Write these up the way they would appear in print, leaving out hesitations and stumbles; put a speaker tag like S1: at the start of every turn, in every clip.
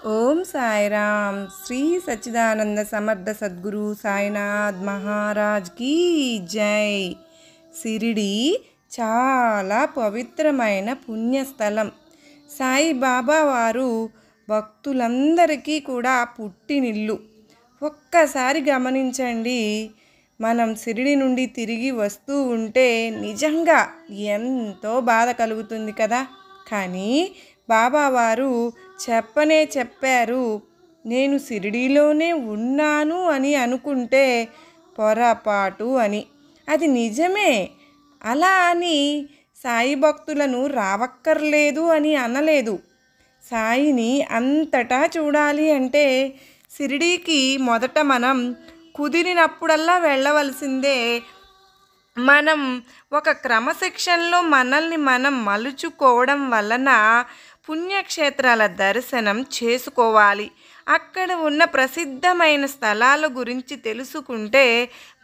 S1: ఓం సాయిరామ్. శ్రీ సచ్చిదానంద సమర్థ సద్గురు సాయినాథ్ మహారాజ్ కీ జై. షిరిడి చాలా పవిత్రమైన పుణ్యస్థలం. సాయిబాబా వారు భక్తులందరికీ కూడా పుట్టినిల్లు. ఒక్కసారి గమనించండి, మనం షిరిడి నుండి తిరిగి వస్తూ ఉంటే నిజంగా ఎంతో బాధ కలుగుతుంది కదా. కానీ బాబావారు చెప్పారు, నేను షిరిడీలోనే ఉన్నాను అని అనుకుంటే పొరపాటు అని. అది నిజమే. అలా అని సాయి భక్తులను రావక్కర్లేదు అని అనలేదు. సాయిని అంతటా చూడాలి అంటే షిరిడీకి మొదట మనం కుదిరినప్పుడల్లా వెళ్ళవలసిందే. మనం ఒక క్రమశిక్షణలో మనల్ని మనం మలుచుకోవడం వలన పుణ్యక్షేత్రాల దర్శనం చేసుకోవాలి. అక్కడ ఉన్న ప్రసిద్ధమైన స్థలాల గురించి తెలుసుకుంటే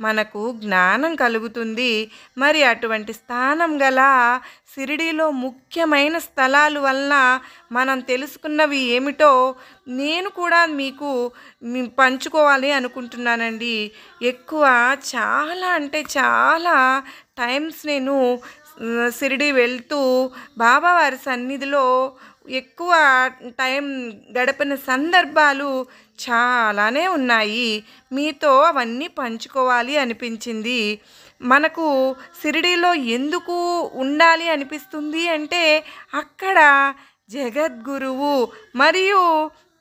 S1: మనకు జ్ఞానం కలుగుతుంది. మరి అటువంటి స్థానం గల షిరిడీలో ముఖ్యమైన స్థలాలు వలన మనం తెలుసుకున్నవి ఏమిటో నేను కూడా మీకు పంచుకోవాలి అనుకుంటున్నానండి. చాలా అంటే చాలా టైమ్స్ నేను షిరిడీ వెళ్తూ బాబావారి సన్నిధిలో ఎక్కువ టైం గడిపిన సందర్భాలు చాలానే ఉన్నాయి. మీతో అవన్నీ పంచుకోవాలి అనిపించింది. మనకు షిరిడీలో ఎందుకు ఉండాలి అనిపిస్తుంది అంటే అక్కడ జగద్గురువు మరియు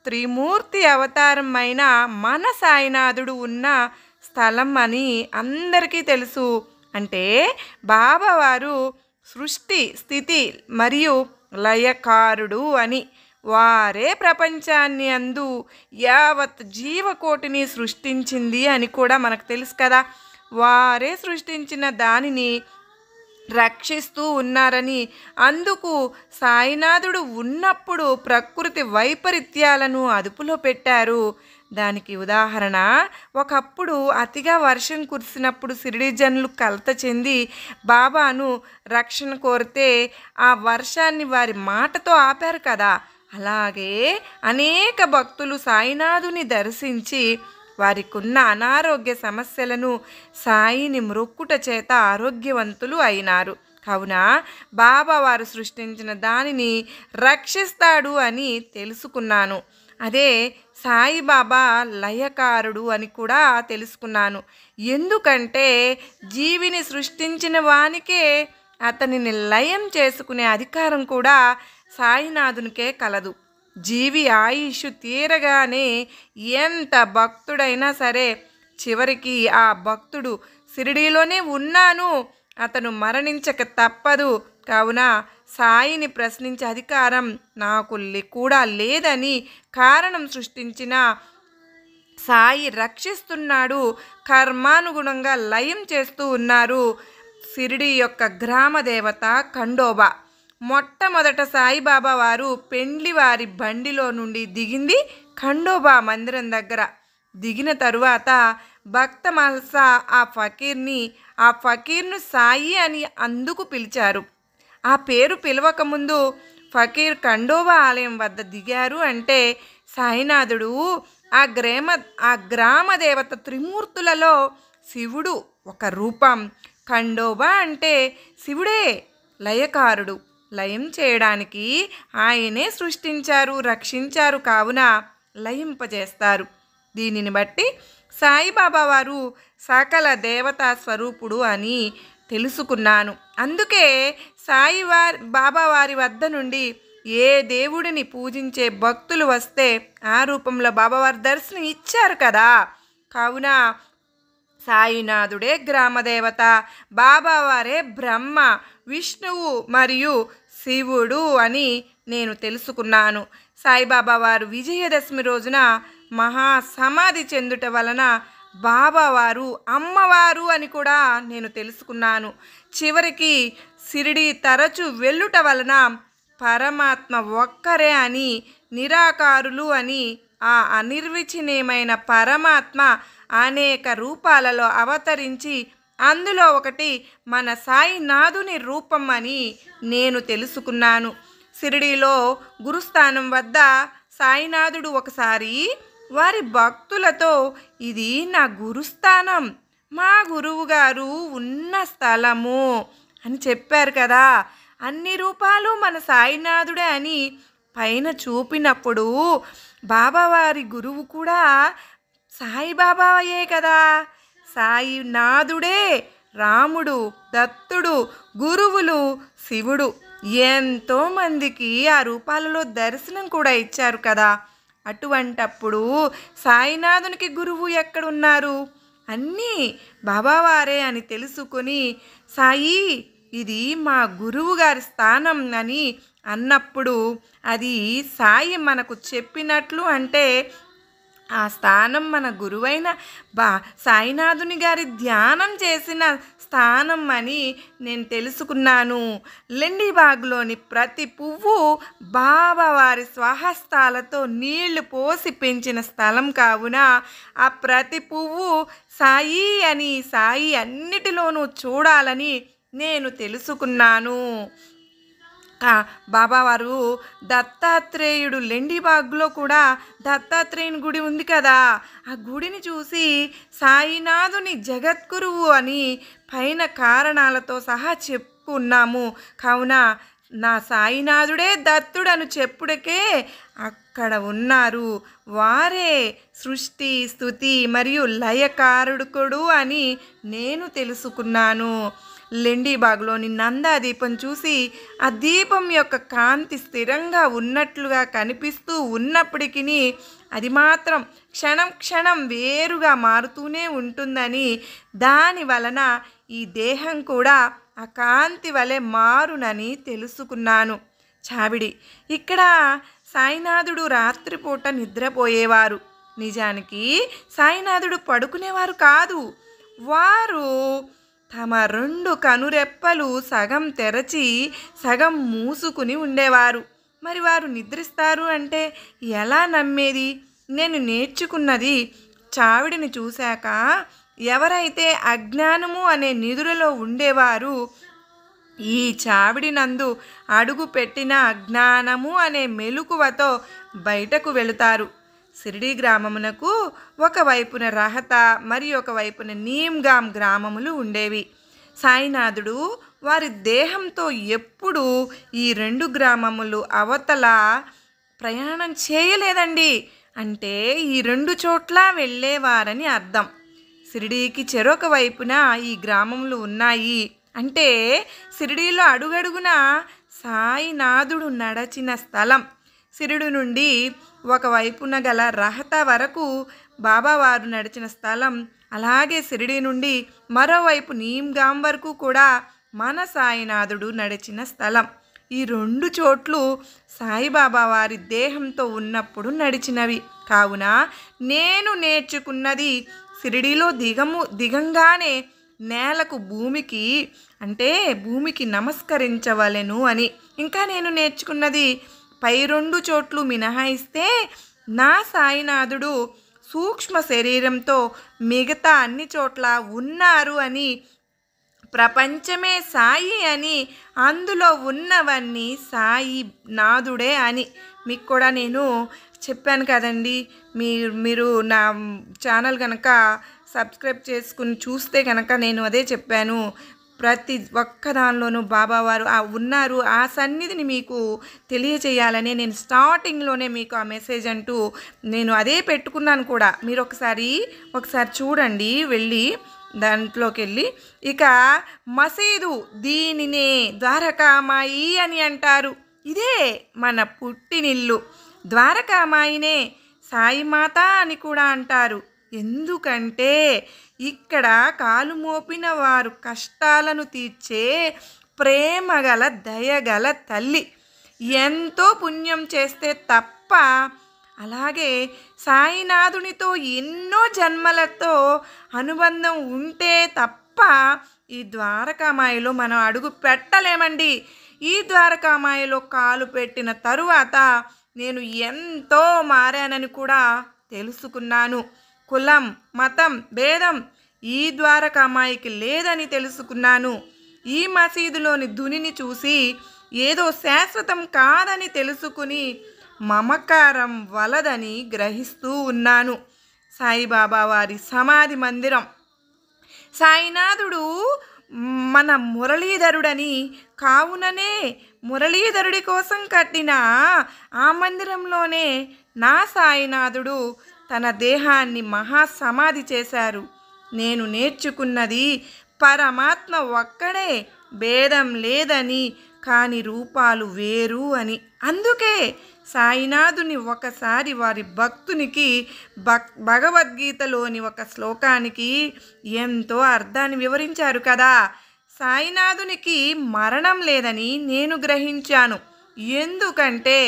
S1: త్రిమూర్తి అవతారమైన మన సాయినాథుడు ఉన్న స్థలం అని అందరికీ తెలుసు. అంటే బాబావారు సృష్టి, స్థితి మరియు లయకారుడు అని. వారే ప్రపంచాన్ని అందు యావత్ జీవకోటిని సృష్టించింది అని కూడా మనకు తెలుసు కదా. వారే సృష్టించిన దానిని రక్షిస్తూ ఉన్నారని, అందుకు సాయినాథుడు ఉన్నప్పుడు ప్రకృతి వైపరీత్యాలను అదుపులో పెట్టారు. దానికి ఉదాహరణ, ఒకప్పుడు అతిగా వర్షం కురిసినప్పుడు షిరిడి జనులు కలత చెంది బాబాను రక్షణ కోరితే ఆ వర్షాన్ని వారి మాటతో ఆపారు కదా. అలాగే అనేక భక్తులు సాయినాథుని దర్శించి వారికున్న అనారోగ్య సమస్యలను సాయిని మ్రొక్కుట చేత ఆరోగ్యవంతులు అయినారు. కావున బాబా వారు సృష్టించిన దానిని రక్షిస్తాడు అని తెలుసుకున్నాను. అదే సాయిబాబా లయకారుడు అని కూడా తెలుసుకున్నాను. ఎందుకంటే జీవిని సృష్టించిన వానికే అతనిని లయం చేసుకునే అధికారం కూడా సాయినాథునికే కలదు. జీవి ఆయుష్ తీరగానే ఎంత భక్తుడైనా సరే చివరికి ఆ భక్తుడు షిరిడీలోనే ఉన్నాను, అతను మరణించక తప్పదు. కావున సాయిని ప్రశ్నించే అధికారం నాకు కూడా లేదని కారణం సృష్టించిన సాయి రక్షిస్తున్నాడు, కర్మానుగుణంగా లయం చేస్తూ ఉన్నారు. షిరిడి యొక్క గ్రామ దేవత ఖండోబా. మొట్టమొదట సాయిబాబా వారు పెండ్లి వారి బండిలో నుండి దిగింది ఖండోబా మందిరం దగ్గర. దిగిన తరువాత భక్త మహల్సా ఆ ఫకీర్ను సాయి అని అందుకు పిలిచారు. ఆ పేరు పిలవకముందు ఫకీర్ ఖండోబా ఆలయం వద్ద దిగారు అంటే సాయినాథుడు ఆ గ్రామ దేవత త్రిమూర్తులలో శివుడు ఒక రూపం. ఖండోబా అంటే శివుడే లయకారుడు. లయం చేయడానికి ఆయనే సృష్టించారు, రక్షించారు. కావున లయింపజేస్తారు. దీనిని బట్టి సాయిబాబా వారు సకల దేవతా స్వరూపుడు అని తెలుసుకున్నాను. అందుకే బాబా వారి వద్ద నుండి ఏ దేవుడిని పూజించే భక్తులు వస్తే ఆ రూపంలో బాబావారి దర్శనం ఇచ్చారు కదా. కావున సాయినాథుడే గ్రామదేవత, బాబావారే బ్రహ్మ, విష్ణువు మరియు శివుడు అని నేను తెలుసుకున్నాను. సాయిబాబా వారు విజయదశమి రోజున మహాసమాధి చెందుట వలన బాబావారు అమ్మవారు అని కూడా నేను తెలుసుకున్నాను. చివరికి షిరిడి తరచు వెళ్ళుట వలన పరమాత్మ ఒక్కరే అని, నిరాకారులు అని, ఆ అనిర్వచనీయమైన పరమాత్మ అనేక రూపాలలో అవతరించి అందులో ఒకటి మన సాయినాథుని రూపం అని నేను తెలుసుకున్నాను. షిరిడీలో గురుస్థానం వద్ద సాయినాథుడు ఒకసారి వారి భక్తులతో, ఇది నా గురుస్థానం, మా గురువుగారు ఉన్న స్థలము అని చెప్పారు కదా, అన్ని రూపాలు మన సాయినాథుడే అని పైన చూపినప్పుడు బాబావారి గురువు కూడా సాయిబాబాయే కదా. సాయినాథుడే రాముడు, దత్తుడు, గురువులు, శివుడు ఎంతోమందికి ఆ రూపాలలో దర్శనం కూడా ఇచ్చారు కదా. అటువంటప్పుడు సాయినాథునికి గురువు ఎక్కడున్నారు? అన్నీ బాబావారే అని తెలుసుకొని, సాయి ఇది మా గురువు గారి స్థానం అని అన్నప్పుడు అది సాయి మనకు చెప్పినట్లు, అంటే ఆ స్థానం మన గురువైన సాయినాథుని గారి ధ్యానం చేసిన స్థానం అని నేను తెలుసుకున్నాను. లెండిబాగ్లోని ప్రతి పువ్వు బాబావారి స్వహస్తాలతో నీళ్లు పోసి పెంచిన స్థలం కావున ఆ ప్రతి పువ్వు సాయి అని, సాయి అన్నిటిలోనూ చూడాలని నేను తెలుసుకున్నాను. బాబావారు దత్తాత్రేయుడు లెండిబాగ్లో కూడా దత్తాత్రేయుని గుడి ఉంది కదా, ఆ గుడిని చూసి సాయినాథుని జగద్గురువు అని పైన కారణాలతో సహా చెప్పుకున్నాము. కావున నా సాయినాథుడే దత్తుడను చెప్పుడికే అక్కడ ఉన్నారు. వారే సృష్టి, స్తుతి మరియు లయకారుడుకుడు అని నేను తెలుసుకున్నాను. లెండిబాగ్లోని నందా దీపం చూసి ఆ దీపం యొక్క కాంతి స్థిరంగా ఉన్నట్లుగా కనిపిస్తూ ఉన్నప్పటికీ అది మాత్రం క్షణం క్షణం వేరుగా మారుతూనే ఉంటుందని, దాని వలన ఈ దేహం కూడా ఆ కాంతి వలె మారునని తెలుసుకున్నాను. చావిడి ఇక్కడ సాయినాథుడు రాత్రిపూట నిద్రపోయేవారు. నిజానికి సాయినాథుడు పడుకునేవారు కాదు. వారు తమ 2 కనురెప్పలు సగం తెరచి సగం మూసుకుని ఉండేవారు. మరి వారు నిద్రిస్తారు అంటే ఎలా నమ్మేది? నేను నేర్చుకున్నది, చావిడిని చూశాక ఎవరైతే అజ్ఞానము అనే నిదురలో ఉండేవారు ఈ చావిడి నందు అడుగు పెట్టిన అజ్ఞానము అనే మెలకువతో బయటకు వెళుతారు. సిరిడి గ్రామమునకు ఒకవైపున రహత మరి ఒకవైపున నీమ్గాం గ్రామములు ఉండేవి. సాయినాథుడు వారి దేహంతో ఎప్పుడూ ఈ 2 గ్రామములు అవతల ప్రయాణం చేయలేదండి. అంటే ఈ 2 చోట్ల వెళ్ళేవారని అర్థం. సిరిడీకి చెరొక వైపున ఈ గ్రామములు ఉన్నాయి. అంటే సిరిడీలో అడుగడుగున సాయినాథుడు నడచిన స్థలం. సిరిడి నుండి ఒకవైపున గల రహత వరకు బాబావారు నడిచిన స్థలం. అలాగే సిరిడి నుండి మరోవైపు నీమ్గాం వరకు కూడా మన సాయినాథుడు నడిచిన స్థలం. ఈ 2 చోట్లు సాయిబాబా వారి దేహంతో ఉన్నప్పుడు నడిచినవి. కావున నేను నేర్చుకున్నది సిరిడిలో దిగంగానే నేలకు భూమికి, అంటే భూమికి నమస్కరించవలెను అని. ఇంకా నేను నేర్చుకున్నది పై 2 చోట్లు మినహాయిస్తే నా సాయినాథుడు సూక్ష్మ శరీరంతో మిగతా అన్ని చోట్ల ఉన్నారు అని, ప్రపంచమే సాయి అని, అందులో ఉన్నవన్నీ సాయి నాథుడే అని మీకు కూడా నేను చెప్పాను కదండి. మీరు నా ఛానల్ కనుక సబ్స్క్రైబ్ చేసుకుని చూస్తే కనుక నేను అదే చెప్పాను. ప్రతి ఒక్క దానిలోనూ బాబావారు ఉన్నారు. ఆ సన్నిధిని మీకు తెలియచేయాలని నేను స్టార్టింగ్లోనే మీకు ఆ మెసేజ్ అంటూ నేను అదే పెట్టుకున్నాను కూడా. మీరు ఒకసారి చూడండి, వెళ్ళి దాంట్లోకి వెళ్ళి. ఇక మసీదు, దీనినే ద్వారకామాయి అని అంటారు. ఇదే మన పుట్టినిల్లు. ద్వారకామాయినే సాయిమాత అని కూడా అంటారు. ఎందుకంటే ఇక్కడ కాలు మోపిన వారు కష్టాలను తీర్చే ప్రేమగల దయగల తల్లి. ఎంతో పుణ్యం చేస్తే తప్ప, అలాగే సాయినాథునితో ఎన్నో జన్మలతో అనుబంధం ఉంటే తప్ప ఈ ద్వారకామాయిలో మనం అడుగు పెట్టలేమండి. ఈ ద్వారకామాయిలో కాలు పెట్టిన తరువాత నేను ఎంతో మారానని కూడా తెలుసుకున్నాను. కులం, మతం, భేదం ఈ ద్వారకామాయికి లేదని తెలుసుకున్నాను. ఈ మసీదులోని ధునిని చూసి ఏదో శాశ్వతం కాదని తెలుసుకుని మమకారం వలదని గ్రహిస్తూ ఉన్నాను. సాయిబాబా వారి సమాధి మందిరం. సాయినాథుడు మన మురళీధరుడని, కావుననే మురళీధరుడి కోసం కట్టిన ఆ మందిరంలోనే నా సాయినాథుడు తన దేహాన్ని మహాసమాధి చేశారు. నేను నేర్చుకున్నది పరమాత్మ ఒక్కడే, భేదం లేదని, కాని రూపాలు వేరు అని. అందుకే సాయినాథుని ఒకసారి వారి భక్తునికి భగవద్గీతలోని ఒక శ్లోకానికి ఎంతో అర్థాన్ని వివరించారు కదా. సాయినాథునికి మరణం లేదని నేను గ్రహించాను. ఎందుకంటే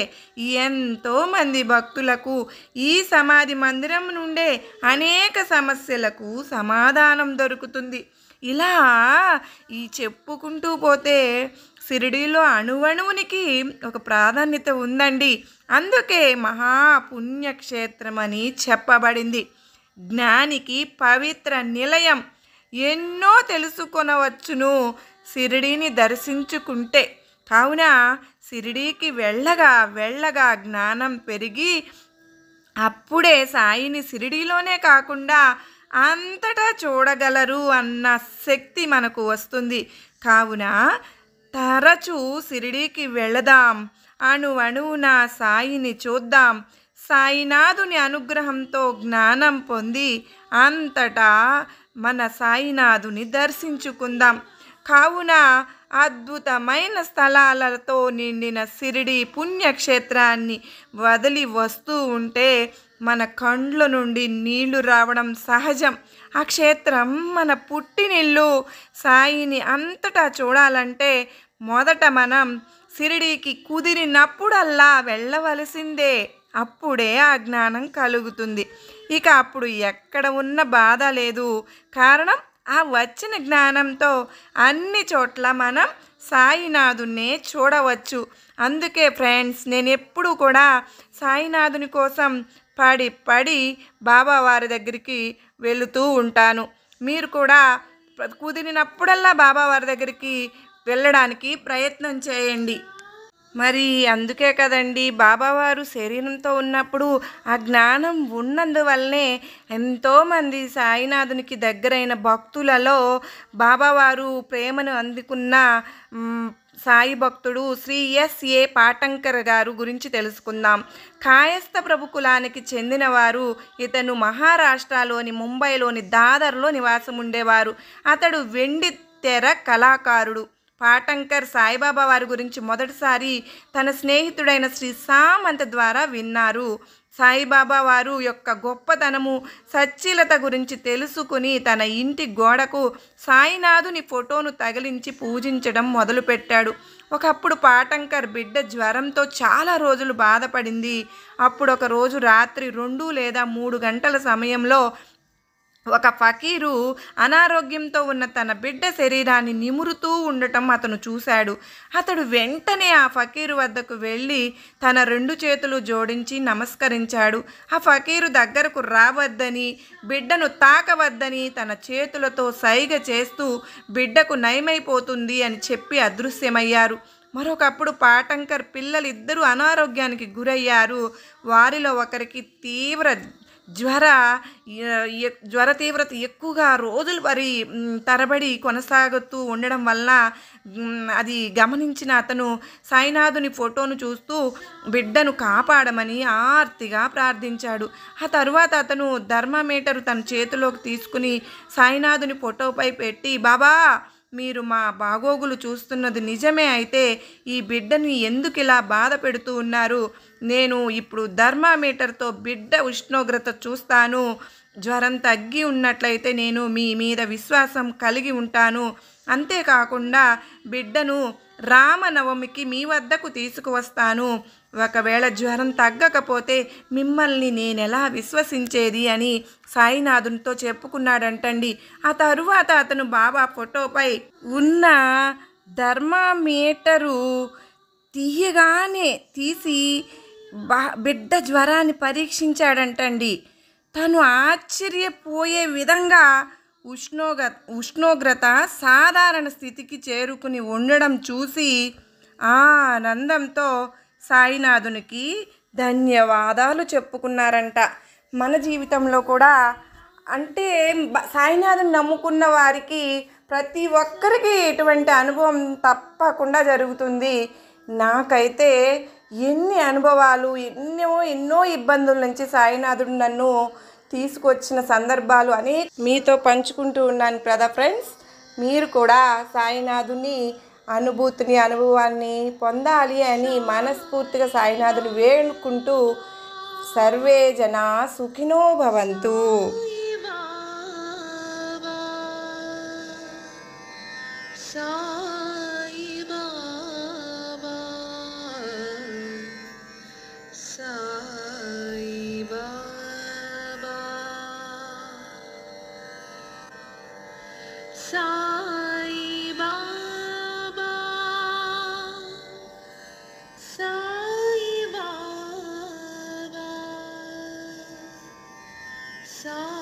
S1: ఎంతోమంది భక్తులకు ఈ సమాధి మందిరం నుండే అనేక సమస్యలకు సమాధానం దొరుకుతుంది. ఇలా ఈ చెప్పుకుంటూ పోతే షిరిడీలో అణువణువునికి ఒక ప్రాధాన్యత ఉందండి. అందుకే మహాపుణ్యక్షేత్రమని చెప్పబడింది. జ్ఞానికి పవిత్ర నిలయం. ఎన్నో తెలుసుకొనవచ్చును షిరిడీని దర్శించుకుంటే. కావున షిరిడీకి వెళ్ళగా జ్ఞానం పెరిగి అప్పుడే సాయిని షిరిడీలోనే కాకుండా అంతటా చూడగలరు అన్న శక్తి మనకు వస్తుంది. కావున తరచూ షిరిడీకి వెళదాం, అణువణువున సాయిని చూద్దాం. సాయినాథుని అనుగ్రహంతో జ్ఞానం పొంది అంతటా మన సాయినాథుని దర్శించుకుందాం. కావున అద్భుతమైన స్థలాలతో నిండిన షిరిడీ పుణ్యక్షేత్రాన్ని వదిలి వస్తూ ఉంటే మన కండ్ల నుండి నీళ్లు రావడం సహజం. ఆ క్షేత్రం మన పుట్టినిల్లు. సాయిని అంతటా చూడాలంటే మొదట మనం షిరిడీకి కుదిరినప్పుడల్లా వెళ్ళవలసిందే. అప్పుడే ఆ జ్ఞానం కలుగుతుంది. ఇక అప్పుడు ఎక్కడ ఉన్న బాధ లేదు. కారణం ఆ వచ్చిన జ్ఞానంతో అన్ని చోట్ల మనం సాయినాథున్నే చూడవచ్చు. అందుకే ఫ్రెండ్స్, నేను ఎప్పుడూ కూడా సాయినాథుని కోసం పడి బాబావారి దగ్గరికి వెళుతూ ఉంటాను. మీరు కూడా కుదిరినప్పుడల్లా బాబావారి దగ్గరికి వెళ్ళడానికి ప్రయత్నం చేయండి. మరి అందుకే కదండి బాబావారు శరీరంతో ఉన్నప్పుడు ఆ జ్ఞానం ఉన్నందువల్లనే ఎంతోమంది సాయినాథునికి దగ్గరైన భక్తులలో బాబావారు ప్రేమను అందుకున్న సాయి భక్తుడు శ్రీ S.A. పాటంకర్ గారు గురించి తెలుసుకుందాం. కాయస్థ ప్రభు కులానికి చెందినవారు. ఇతను మహారాష్ట్రలోని ముంబైలోని దాదర్లో నివాసం ఉండేవారు. అతడు వెండి తెర కళాకారుడు. పాటంకర్ సాయిబాబా వారి గురించి మొదటిసారి తన స్నేహితుడైన శ్రీ సామంత్ ద్వారా విన్నారు. సాయిబాబా వారు యొక్క గొప్పతనము, సచ్చీలత గురించి తెలుసుకుని తన ఇంటి గోడకు సాయినాథుని ఫోటోను తగిలించి పూజించడం మొదలుపెట్టాడు. ఒకప్పుడు పాటంకర్ బిడ్డ జ్వరంతో చాలా రోజులు బాధపడింది. అప్పుడు ఒక రోజు రాత్రి 2 లేదా 3 గంటల సమయంలో ఒక ఫకీరు అనారోగ్యంతో ఉన్న తన బిడ్డ శరీరాన్ని నిమురుతూ ఉండటం అతను చూశాడు. అతడు వెంటనే ఆ ఫకీరు వద్దకు వెళ్ళి తన 2 చేతులు జోడించి నమస్కరించాడు. ఆ ఫకీరు దగ్గరకు రావద్దని, బిడ్డను తాకవద్దని తన చేతులతో సైగ చేస్తూ బిడ్డకు నయమైపోతుంది అని చెప్పి అదృశ్యమయ్యారు. మరొకప్పుడు పాటంకర్ పిల్లలిద్దరూ అనారోగ్యానికి గురయ్యారు. వారిలో ఒకరికి జ్వర తీవ్రత ఎక్కువగా రోజులు తరబడి కొనసాగుతూ ఉండడం వల్ల అది గమనించిన అతను సాయినాథుని ఫోటోను చూస్తూ బిడ్డను కాపాడమని ఆర్తిగా ప్రార్థించాడు. ఆ తరువాత అతను థర్మామీటరు తన చేతిలోకి తీసుకుని సాయినాథుని ఫోటోపై పెట్టి, బాబా మీరు మా బాగోగులు చూస్తున్నది నిజమే అయితే ఈ బిడ్డని ఎందుకు ఇలా బాధ పెడుతూ ఉన్నారు? నేను ఇప్పుడు థర్మామీటర్తో బిడ్డ ఉష్ణోగ్రత చూస్తాను. జ్వరం తగ్గి ఉన్నట్లయితే నేను మీ మీద విశ్వాసం కలిగి ఉంటాను. అంతేకాకుండా బిడ్డను రామనవమికి మీ వద్దకు తీసుకువస్తాను. ఒకవేళ జ్వరం తగ్గకపోతే మిమ్మల్ని నేనెలా విశ్వసించేది అని సాయినాథునితో చెప్పుకున్నాడంటండి. ఆ తరువాత అతను బాబా ఫోటోపై ఉన్న థర్మామీటరు తీసి బిడ్డ జ్వరాన్ని పరీక్షించాడంటండి. తను ఆశ్చర్యపోయే విధంగా ఉష్ణోగ్రత సాధారణ స్థితికి చేరుకుని ఉండడం చూసి ఆనందంతో సాయినాథునికి ధన్యవాదాలు చెప్పుకున్నారంట. మన జీవితంలో కూడా అంటే సాయినాథుని నమ్ముకున్న వారికి ప్రతి ఒక్కరికి ఇటువంటి అనుభవం తప్పకుండా జరుగుతుంది. నాకైతే ఎన్ని అనుభవాలు, ఎన్నో ఇబ్బందుల నుంచి సాయినాథుడు నన్ను తీసుకొచ్చిన సందర్భాలు అని మీతో పంచుకుంటూ ఉన్నాను కదా ఫ్రెండ్స్. మీరు కూడా సాయినాథుని అనుభవాన్ని పొందాలి అని మనస్ఫూర్తిగా సాయినాథుని వేడుకుంటూ సర్వే జనా సుఖినో భవంతు.
S2: So